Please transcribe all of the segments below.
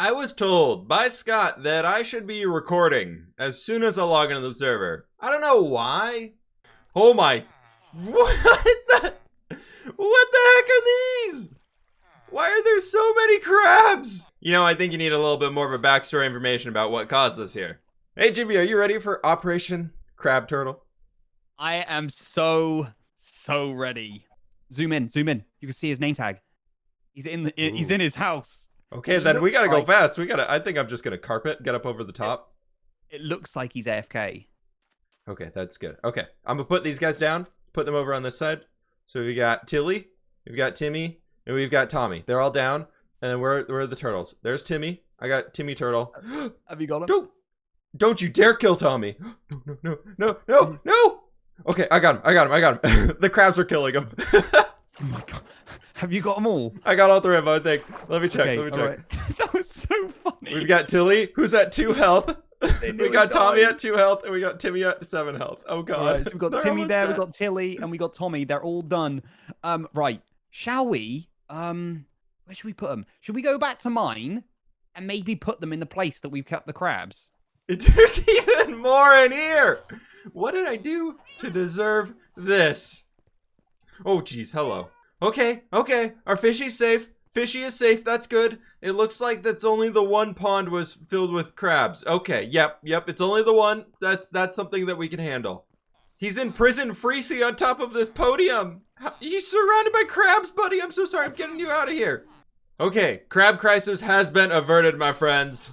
I was told by Scott that I should be recording as soon as I log into the server. I don't know why. Oh my, what the heck are these? Why are there so many crabs? You know, I think you need a little bit more of a backstory information about what caused this here. Hey Jimmy, are you ready for Operation Crab Turtle? I am so ready. Zoom in. You can see his name tag. He's in his house. Okay, then we gotta go fast. I think I'm just gonna carpet, get up over the top. It looks like he's AFK. Okay, that's good. Okay, I'm gonna put these guys down, put them over on this side. So we got Tilly, we've got Timmy, and we've got Tommy. They're all down. And then where are the turtles? There's Timmy. I got Timmy Turtle. Have you got him? Don't you dare kill Tommy. No. Okay, I got him. The crabs are killing him. Oh my god. Have you got them all? I got all three of them, I think. Let me check. Right. That was so funny. We've got Tilly, who's at 2 health. We got Tommy at 2 health, and we got Timmy at 7 health. Oh god. Right, so we've got Timmy there, we've got Tilly, and we got Tommy. They're all done. Right. Shall we? Where should we put them? Should we go back to mine and maybe put them in the place that we've kept the crabs? There's even more in here. What did I do to deserve this? Oh geez, hello. Okay, our fishy's safe. Fishy is safe, that's good. It looks like that's only the one pond was filled with crabs. Okay, yep, it's only the one. That's something that we can handle. He's in prison freezy on top of this podium. He's surrounded by crabs, buddy. I'm so sorry, I'm getting you out of here. Okay, crab crisis has been averted, my friends.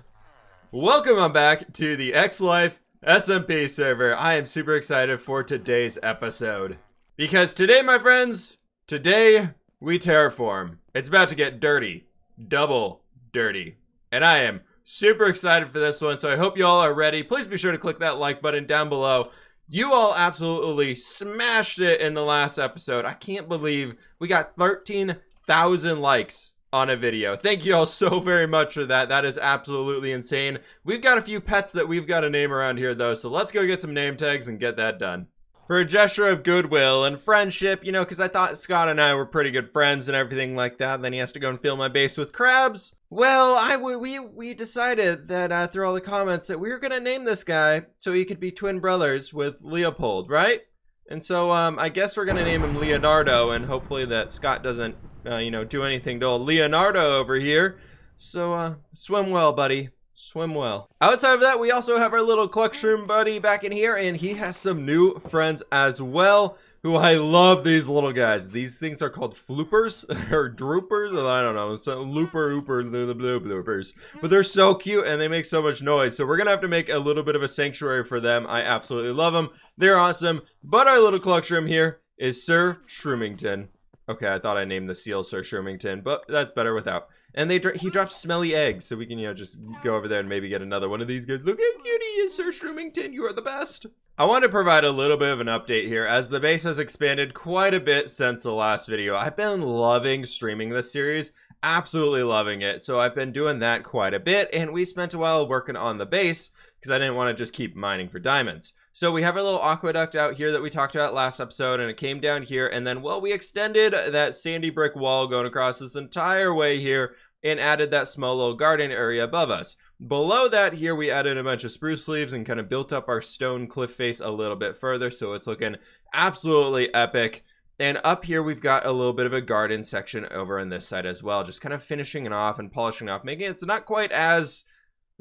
Welcome on back to the X Life SMP server. I am super excited for today's episode. Because today, my friends, we terraform. It's about to get dirty. Double dirty. And I am super excited for this one, so I hope you all are ready. Please be sure to click that like button down below. You all absolutely smashed it in the last episode. I can't believe we got 13,000 likes on a video. Thank you all so very much for that. That is absolutely insane. We've got a few pets that we've got to name around here though, so let's go get some name tags and get that done. For a gesture of goodwill and friendship, you know, because I thought Scott and I were pretty good friends and everything like that, and then he has to go and fill my base with crabs. Well, we decided that through all the comments that we were going to name this guy so he could be twin brothers with Leopold, right? And so I guess we're going to name him Leonardo, and hopefully that Scott doesn't, you know, do anything to old Leonardo over here. So swim well, buddy. Swim well. Outside of that, we also have our little Cluckshroom buddy back in here, and he has some new friends as well, who I love these little guys. These things are called floopers, or droopers, I don't know, so looper, the blue bloopers. But they're so cute, and they make so much noise, so we're gonna have to make a little bit of a sanctuary for them. I absolutely love them. They're awesome. But our little Cluckshroom here is Sir Shroomington. Okay, I thought I named the seal Sir Shroomington, but that's better without. And he drops smelly eggs, so we can, you know, just go over there and maybe get another one of these guys. Look how cute he is, Sir Shroomington. You are the best. I want to provide a little bit of an update here, as the base has expanded quite a bit since the last video. I've been loving streaming this series, absolutely loving it. So I've been doing that quite a bit, and we spent a while working on the base because I didn't want to just keep mining for diamonds. So we have a little aqueduct out here that we talked about last episode, and it came down here, and then, well, we extended that sandy brick wall going across this entire way here and added that small little garden area above us. Below that here, we added a bunch of spruce leaves and kind of built up our stone cliff face a little bit further, so it's looking absolutely epic. And up here, we've got a little bit of a garden section over on this side as well, just kind of finishing it off and polishing it off, making it, it's not quite as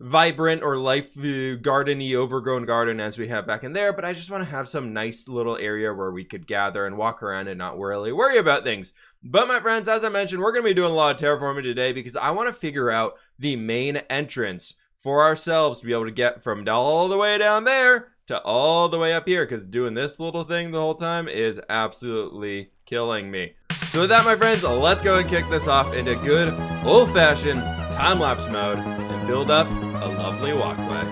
vibrant or life gardeny overgrown garden as we have back in there, but I just want to have some nice little area where we could gather and walk around and not really worry about things. But my friends, as I mentioned, we're going to be doing a lot of terraforming today because I want to figure out the main entrance for ourselves to be able to get from all the way down there to all the way up here, because doing this little thing the whole time is absolutely killing me. So with that, my friends, let's go and kick this off into good old-fashioned time-lapse mode and build up a lovely walkway.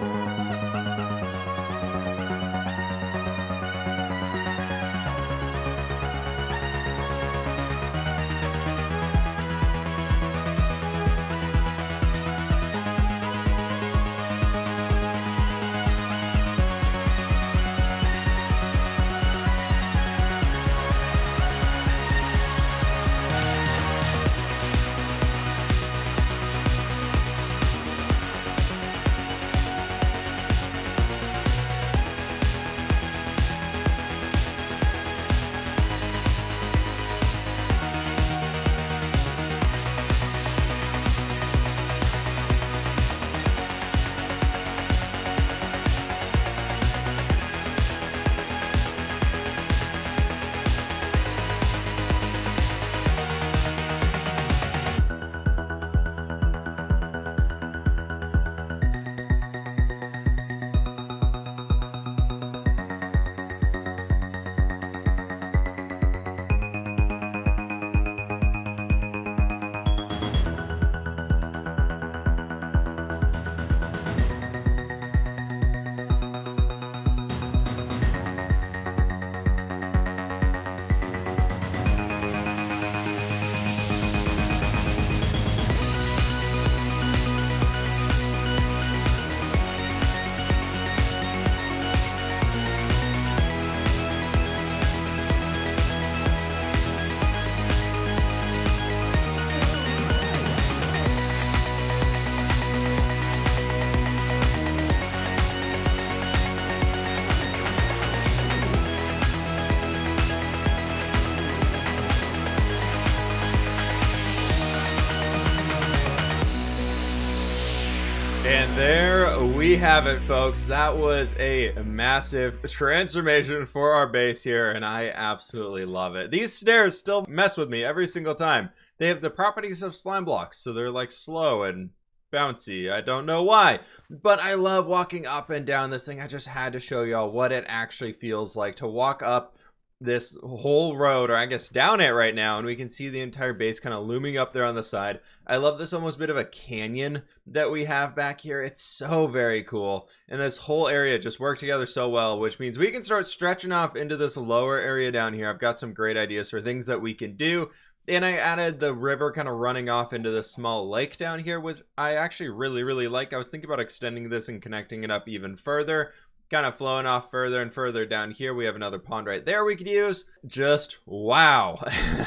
And there we have it, folks. That was a massive transformation for our base here, and I absolutely love it. These stairs still mess with me every single time. They have the properties of slime blocks, so they're like slow and bouncy. I don't know why, but I love walking up and down this thing. I just had to show y'all what it actually feels like to walk up this whole road, or I guess down it right now, and we can see the entire base kind of looming up there on the side. I love this almost bit of a canyon that we have back here. It's so very cool, and this whole area just worked together so well, which means we can start stretching off into this lower area down here. I've got some great ideas for things that we can do, and I added the river kind of running off into this small lake down here, which I actually really like. I was thinking about extending this and connecting it up even further, kind of flowing off further and further down here. We have another pond right there we could use. Just wow.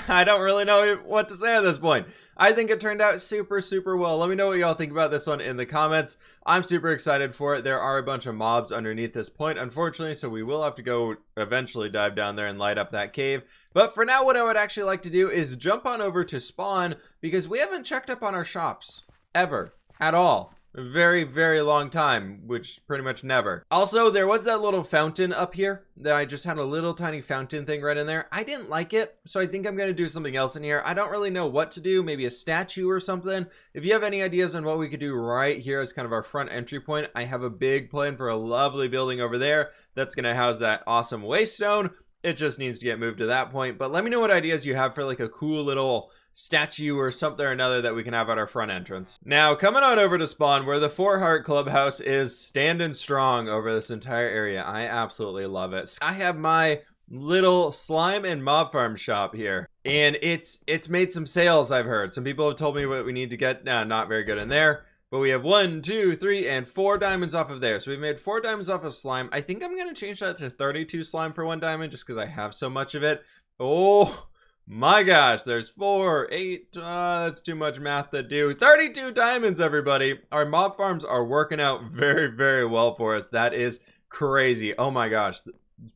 I don't really know what to say at this point. I think it turned out super well. Let me know what y'all think about this one in the comments. I'm super excited for it. There are a bunch of mobs underneath this point, unfortunately, so we will have to go eventually dive down there and light up that cave. But for now, what I would actually like to do is jump on over to spawn, because we haven't checked up on our shops ever at all. A very long time, which pretty much never. Also, there was that little fountain up here that I just had a little tiny fountain thing right in there. I didn't like it, so I think I'm going to do something else in here. I don't really know what to do, maybe a statue or something. If you have any ideas on what we could do right here as kind of our front entry point, I have a big plan for a lovely building over there that's going to house that awesome waystone. It just needs to get moved to that point, but let me know what ideas you have for like a cool little statue or something or another that we can have at our front entrance. Now, coming on over to spawn, where the 4 Heart Clubhouse is standing strong over this entire area. I absolutely love it. I have my little slime and mob farm shop here, and it's made some sales. I've heard some people have told me what we need to get. Now, not very good in there, but we have 1, 2, 3, and 4 diamonds off of there. So we've made 4 diamonds off of slime. I think I'm going to change that to 32 slime for 1 diamond, just because I have so much of it. Oh my gosh, there's 4, 8, that's too much math to do. 32 diamonds, everybody. Our mob farms are working out very well for us. That is crazy. Oh my gosh.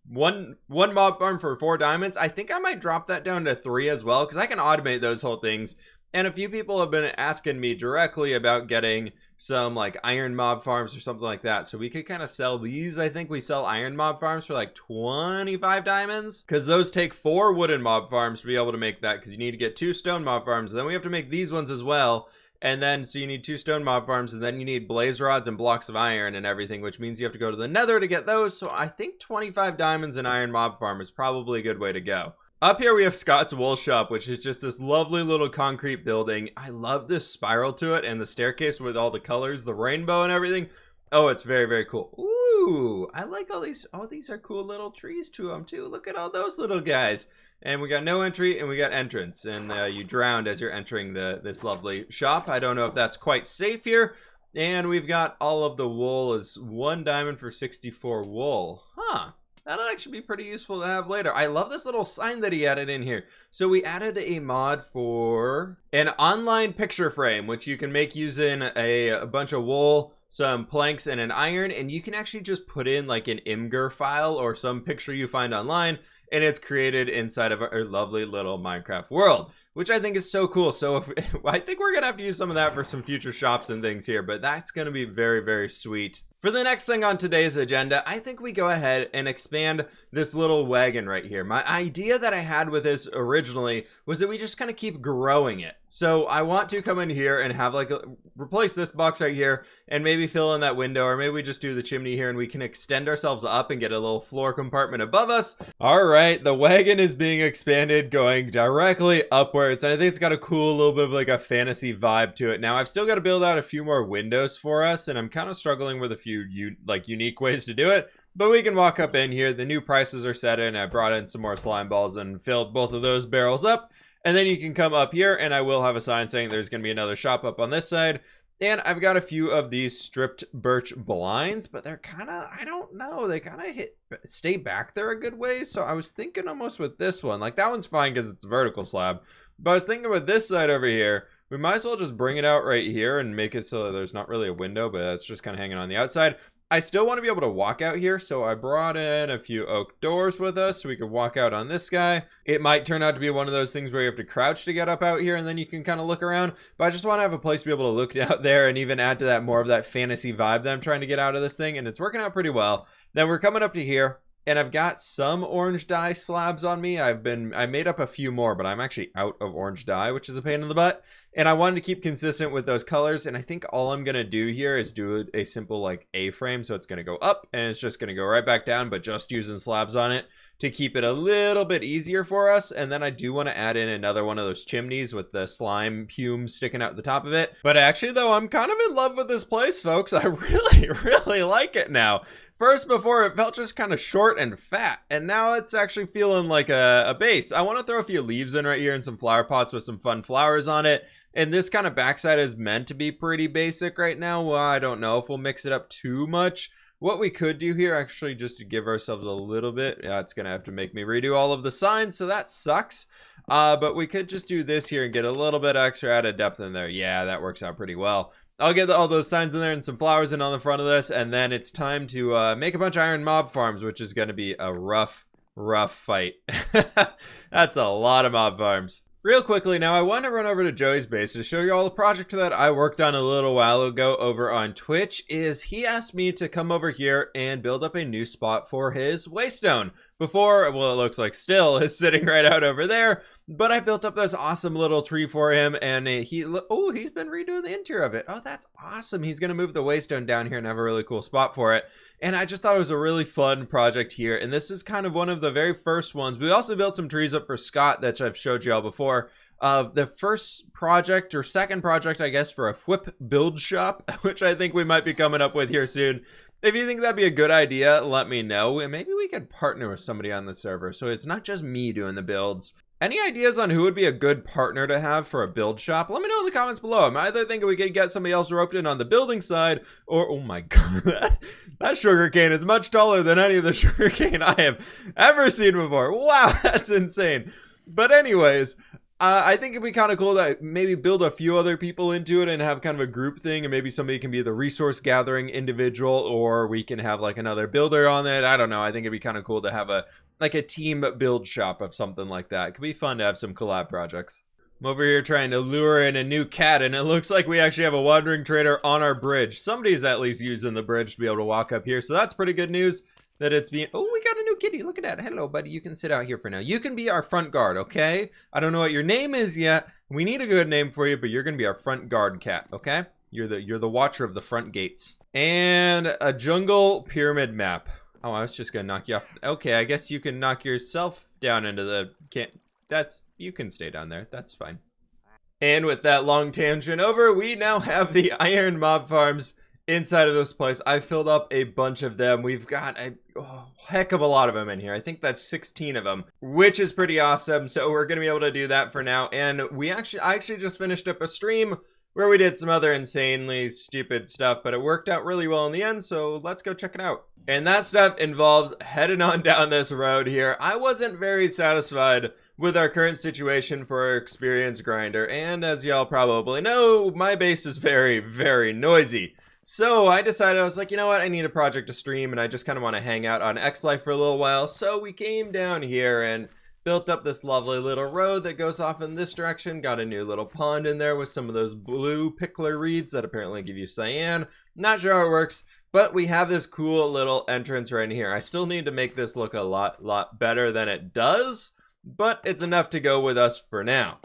One mob farm for 4 diamonds. I think I might drop that down to 3 as well, because I can automate those whole things. And a few people have been asking me directly about getting some like iron mob farms or something like that. So we could kind of sell these. I think we sell iron mob farms for like 25 diamonds, because those take 4 wooden mob farms to be able to make that, because you need to get 2 stone mob farms. And then we have to make these ones as well. And then, so you need 2 stone mob farms, and then you need blaze rods and blocks of iron and everything, which means you have to go to the nether to get those. So I think 25 diamonds in iron mob farm is probably a good way to go. Up here we have Scott's Wool Shop, which is just this lovely little concrete building. I love this spiral to it and the staircase with all the colors, the rainbow and everything. Oh, it's very cool. Ooh, I like all these. Oh, these are cool little trees to them too. Look at all those little guys. And we got no entry and we got entrance. And you drowned as you're entering this lovely shop. I don't know if that's quite safe here. And we've got all of the wool is 1 diamond for 64 wool. Huh. That'll actually be pretty useful to have later. I love this little sign that he added in here. So we added a mod for an online picture frame, which you can make using a bunch of wool, some planks, and an iron. And you can actually just put in like an Imgur file or some picture you find online, and it's created inside of our lovely little Minecraft world, which I think is so cool. So I think we're gonna have to use some of that for some future shops and things here, but that's gonna be very sweet. For the next thing on today's agenda, I think we go ahead and expand this little wagon right here. My idea that I had with this originally was that we just kind of keep growing it. So I want to come in here and have like replace this box right here and maybe fill in that window, or maybe we just do the chimney here and we can extend ourselves up and get a little floor compartment above us. All right, the wagon is being expanded, going directly upwards, and I think it's got a cool little bit of like a fantasy vibe to it. Now I've still got to build out a few more windows for us, and I'm kind of struggling with a few unique ways to do it, but we can walk up in here. The new prices are set in. I brought in some more slime balls and filled both of those barrels up, and then you can come up here and I will have a sign saying there's going to be another shop up on this side. And I've got a few of these stripped birch blinds, but they're kind of, I don't know, they kind of stay back there a good way. So I was thinking almost with this one, like that one's fine because it's a vertical slab, but I was thinking with this side over here, we might as well just bring it out right here and make it so that there's not really a window, but it's just kind of hanging on the outside. I still want to be able to walk out here, so I brought in a few oak doors with us so we could walk out on this guy. It might turn out to be one of those things where you have to crouch to get up out here and then you can kind of look around, but I just want to have a place to be able to look out there and even add to that more of that fantasy vibe that I'm trying to get out of this thing, and it's working out pretty well. Then we're coming up to here, and I've got some orange dye slabs on me. I made up a few more, but I'm actually out of orange dye, which is a pain in the butt. And I wanted to keep consistent with those colors, and I think all I'm gonna do here is do a simple like A-frame, so it's gonna go up and it's just gonna go right back down, but just using slabs on it to keep it a little bit easier for us. And then I do want to add in another one of those chimneys with the slime fume sticking out the top of it. But actually though, I'm kind of in love with this place, folks. I really like it now. First, before, it felt just kind of short and fat, and now it's actually feeling like a base. I want to throw a few leaves in right here and some flower pots with some fun flowers on it. And this kind of backside is meant to be pretty basic right now. Well, I don't know if we'll mix it up too much. What we could do here, actually, just to give ourselves a little bit, yeah, it's going to have to make me redo all of the signs, so that sucks. But we could just do this here and get a little bit extra added depth in there. Yeah, that works out pretty well. I'll get all those signs in there and some flowers in on the front of this, and then it's time to make a bunch of iron mob farms, which is going to be a rough fight. That's a lot of mob farms. Real quickly now, I want to run over to Joey's base to show you all the project that I worked on a little while ago over on Twitch. He asked me to come over here and build up a new spot for his waystone. Before, well, it looks like still is sitting right out over there, but I built up this awesome little tree for him, and he's been redoing the interior of it. Oh, that's awesome. He's gonna move the waystone down here and have a really cool spot for it. And I just thought it was a really fun project here, and this is kind of one of the very first ones. We also built some trees up for Scott that I've showed you all before. The first project, or second project, I guess, for a fWhip build shop, which I think we might be coming up with here soon. If you think that'd be a good idea, let me know, and maybe we could partner with somebody on the server, so it's not just me doing the builds. Any ideas on who would be a good partner to have for a build shop? Let me know in the comments below. I'm either thinking we could get somebody else roped in on the building side, or, oh my god, that sugarcane is much taller than any of the sugarcane I have ever seen before. Wow, that's insane. But anyways, I think it'd be kind of cool to maybe build a few other people into it and have kind of a group thing, and maybe somebody can be the resource gathering individual, or we can have like another builder on it. I don't know. I think it'd be kind of cool to have a team build shop of something like that. It could be fun to have some collab projects. I'm over here trying to lure in a new cat, and it looks like we actually have a wandering trader on our bridge. Somebody's at least using the bridge to be able to walk up here, so that's pretty good news that it's being... Oh, we got a new kitty. Look at that. Hello, buddy. You can sit out here for now. You can be our front guard, okay? I don't know what your name is yet. We need a good name for you, but you're going to be our front guard cat, okay? You're the watcher of the front gates. And a jungle pyramid map. Oh, I was just gonna knock you off. Okay, I guess you can knock yourself down into the... You can stay down there. That's fine. And with that long tangent over, we now have the iron mob farms inside of this place. I filled up a bunch of them. We've got a heck of a lot of them in here. I think that's 16 of them, which is pretty awesome. So we're gonna be able to do that for now. And I actually just finished up a stream where we did some other insanely stupid stuff, but it worked out really well in the end, so let's go check it out. And that stuff involves heading on down this road here. I wasn't very satisfied with our current situation for our experience grinder, and as y'all probably know, my base is very, very noisy. So I decided, I was like, you know what, I need a project to stream, and I just kind of want to hang out on X Life for a little while, so we came down here and built up this lovely little road that goes off in this direction. Got a new little pond in there with some of those blue pickler reeds that apparently give you cyan. Not sure how it works, but we have this cool little entrance right in here. I still need to make this look a lot better than it does, but it's enough to go with us for now.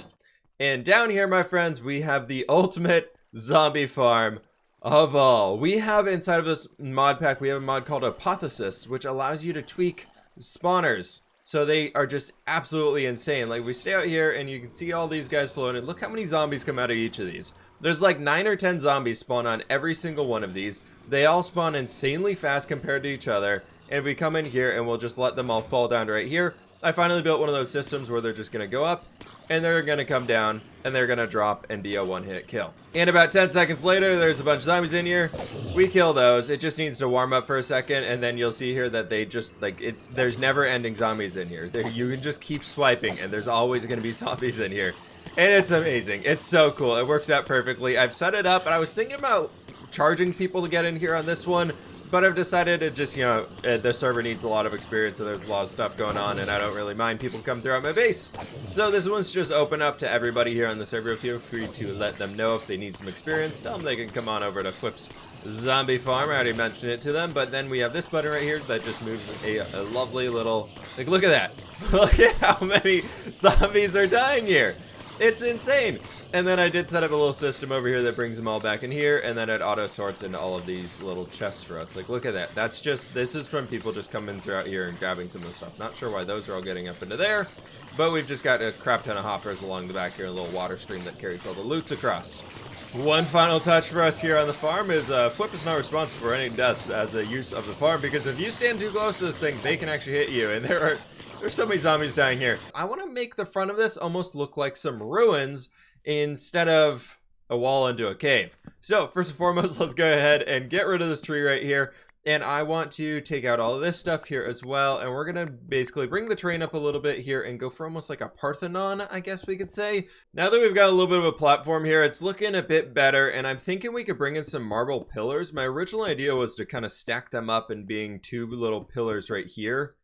And down here, my friends, we have the ultimate zombie farm of all. We have inside of this mod pack, we have a mod called Hypothesis, which allows you to tweak spawners. So they are just absolutely insane. Like, we stay out here and you can see all these guys floating. Look how many zombies come out of each of these. There's like 9 or 10 zombies spawn on every single one of these. They all spawn insanely fast compared to each other. And we come in here and we'll just let them all fall down right here. I finally built one of those systems where they're just going to go up and they're going to come down and they're going to drop and be a one-hit kill. And about 10 seconds later, there's a bunch of zombies in here. We kill those. It just needs to warm up for a second, and then you'll see here that they just, like, there's never-ending zombies in here. You can just keep swiping, and there's always going to be zombies in here. And it's amazing. It's so cool. It works out perfectly. I've set it up, and I was thinking about charging people to get in here on this one, But I've decided to just, you know, the server needs a lot of experience, and there's a lot of stuff going on, and I don't really mind people come throughout my base. So this one's just open up to everybody here on the server. Feel free to let them know if they need some experience. Tell them they can come on over to fWhip's zombie farm. I already mentioned it to them, but then we have this button right here that just moves a lovely little, like, look at that. Look at how many zombies are dying here. It's insane. And then I did set up a little system over here that brings them all back in here, and then it auto sorts into all of these little chests for us. Like, look at that. That's just, this is from people just coming throughout here and grabbing some of the stuff. Not sure why those are all getting up into there, but we've just got a crap ton of hoppers along the back here, a little water stream that carries all the loots across. One final touch for us here on the farm is fWhip is not responsible for any deaths as a use of the farm, because if you stand too close to this thing, they can actually hit you, and there's so many zombies dying here. I want to make the front of this almost look like some ruins instead of a wall into a cave. So first and foremost, let's go ahead and get rid of this tree right here. And I want to take out all of this stuff here as well. And we're going to basically bring the terrain up a little bit here and go for almost like a Parthenon, I guess we could say. Now that we've got a little bit of a platform here, it's looking a bit better. And I'm thinking we could bring in some marble pillars. My original idea was to kind of stack them up and being two little pillars right here.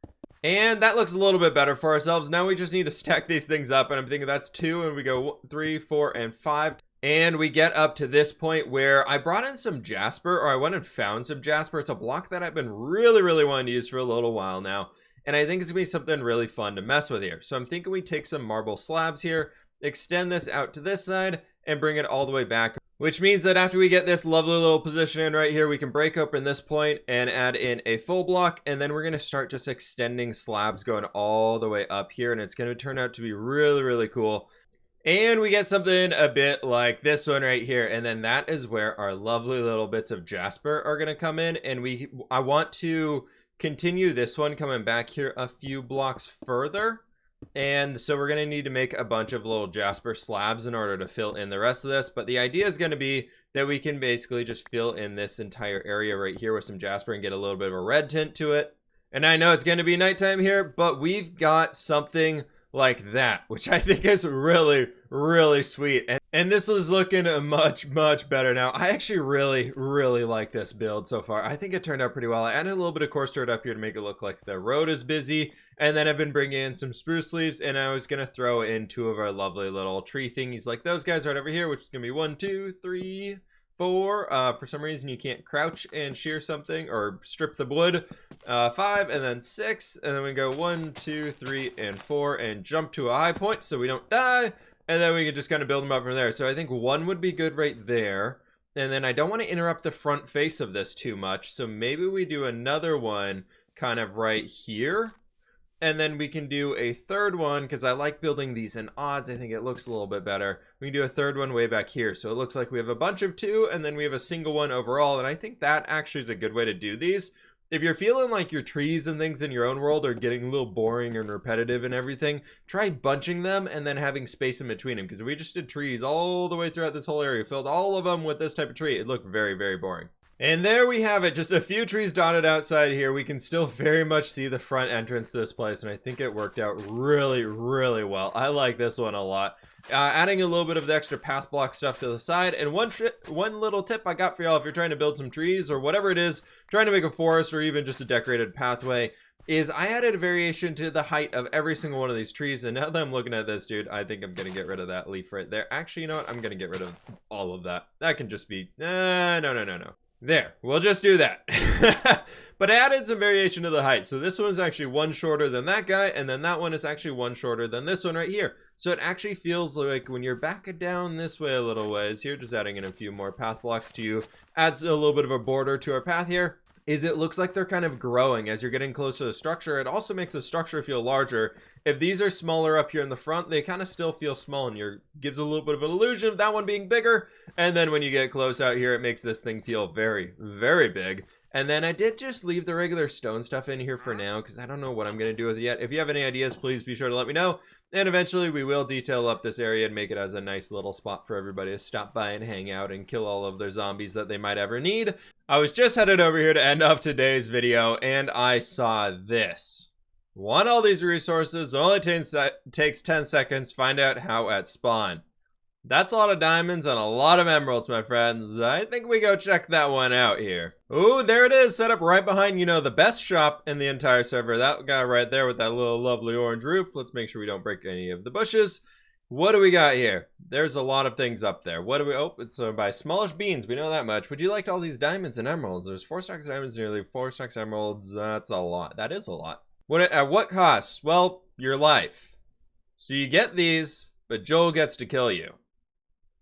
And that looks a little bit better for ourselves. Now we just need to stack these things up, and I'm thinking that's 2, and we go 3, 4, and 5. And we get up to this point where I brought in some jasper, or I went and found some jasper. It's a block that I've been really wanting to use for a little while now. And I think it's gonna be something really fun to mess with here. So I'm thinking we take some marble slabs here, extend this out to this side, and bring it all the way back. Which means that after we get this lovely little position in right here, we can break open this point and add in a full block, and then we're going to start just extending slabs going all the way up here, and it's going to turn out to be really cool. And we get something a bit like this one right here, and then that is where our lovely little bits of jasper are going to come in, and I want to continue this one coming back here a few blocks further. And so we're going to need to make a bunch of little jasper slabs in order to fill in the rest of this. But the idea is going to be that we can basically just fill in this entire area right here with some jasper and get a little bit of a red tint to it. And I know it's going to be nighttime here, but we've got something like that, which I think is really sweet. And this is looking much better now. I actually really like this build so far. I think it turned out pretty well. I added a little bit of coarse dirt up here to make it look like the road is busy. And then I've been bringing in some spruce leaves, and I was going to throw in 2 of our lovely little tree thingies like those guys right over here, which is going to be 1, 2, 3, 4. For some reason you can't crouch and shear something or strip the wood. 5, and then 6, and then we go 1, 2, 3, and 4, and jump to a high point so we don't die, and then we can just kind of build them up from there. So I think 1 would be good right there, and then I don't want to interrupt the front face of this too much, so maybe we do another one kind of right here. And then we can do a third one, because I like building these in odds. I think it looks a little bit better. We can do a third one way back here. So it looks like we have a bunch of 2, and then we have a single one overall. And I think that actually is a good way to do these. If you're feeling like your trees and things in your own world are getting a little boring and repetitive and everything, try bunching them and then having space in between them. Because if we just did trees all the way throughout this whole area, filled all of them with this type of tree, it'd look very boring. And there we have it, just a few trees dotted outside here. We can still very much see the front entrance to this place, and I think it worked out really well. I like this one a lot. Adding a little bit of the extra path block stuff to the side, and one little tip I got for y'all if you're trying to build some trees or whatever it is, trying to make a forest or even just a decorated pathway, is I added a variation to the height of every single one of these trees. And now that I'm looking at this, dude, I think I'm gonna get rid of that leaf right there. Actually, you know what? I'm gonna get rid of all of that. That can just be, no. There, we'll just do that. But I added some variation to the height. So this one's actually 1 shorter than that guy, and then that one is actually 1 shorter than this one right here. So it actually feels like when you're back down this way a little ways here, just adding in a few more path blocks to you, adds a little bit of a border to our path here. Is it looks like they're kind of growing as you're getting close to the structure. It also makes the structure feel larger. If these are smaller up here in the front, they kind of still feel small, and gives a little bit of an illusion of that one being bigger. And then when you get close out here, it makes this thing feel very big. And then I did just leave the regular stone stuff in here for now, because I don't know what I'm going to do with it yet. If you have any ideas, please be sure to let me know. And eventually we will detail up this area and make it as a nice little spot for everybody to stop by and hang out and kill all of their zombies that they might ever need. I was just headed over here to end off today's video, and I saw this. Want all these resources? It only takes 10 seconds. Find out how at spawn. That's a lot of diamonds and a lot of emeralds, my friends. I think we go check that one out here. Ooh, there it is, set up right behind, you know, the best shop in the entire server. That guy right there with that little lovely orange roof. Let's make sure we don't break any of the bushes. What do we got here? There's a lot of things up there. What do we, oh, it's by smallish beans. We know that much. Would you like all these diamonds and emeralds? There's 4 stacks of diamonds, nearly 4 stacks of emeralds. That's a lot. That is a lot. At what cost? Well, your life. So you get these, but Joel gets to kill you.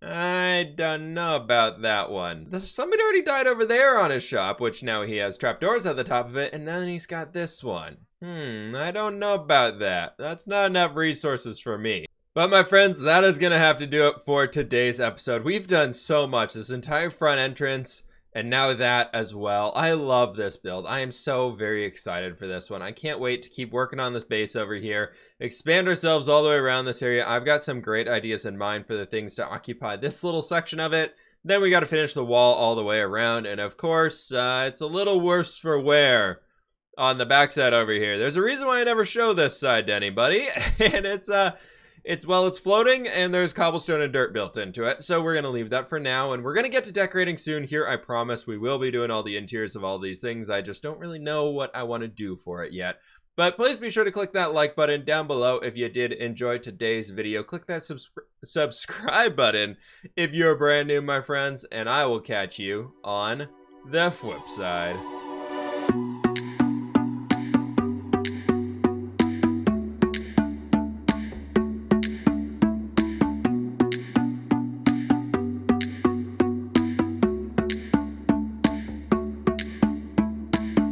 I don't know about that one. Somebody already died over there on his shop, which now he has trapdoors at the top of it, and then he's got this one. I don't know about that. That's not enough resources for me. But my friends, that is gonna have to do it for today's episode. We've done so much, this entire front entrance, and now that as well. I love this build. I am so very excited for this one. I can't wait to keep working on this base over here, expand ourselves all the way around this area. I've got some great ideas in mind for the things to occupy this little section of it. Then we got to finish the wall all the way around, and of course, it's a little worse for wear on the backside over here. There's a reason why I never show this side to anybody, and it's floating and there's cobblestone and dirt built into it. So we're going to leave that for now, and we're going to get to decorating soon here. I promise we will be doing all the interiors of all these things. I just don't really know what I want to do for it yet. But please be sure to click that like button down below if you did enjoy today's video. Click that subscribe button if you're brand new, my friends, and I will catch you on the flip side.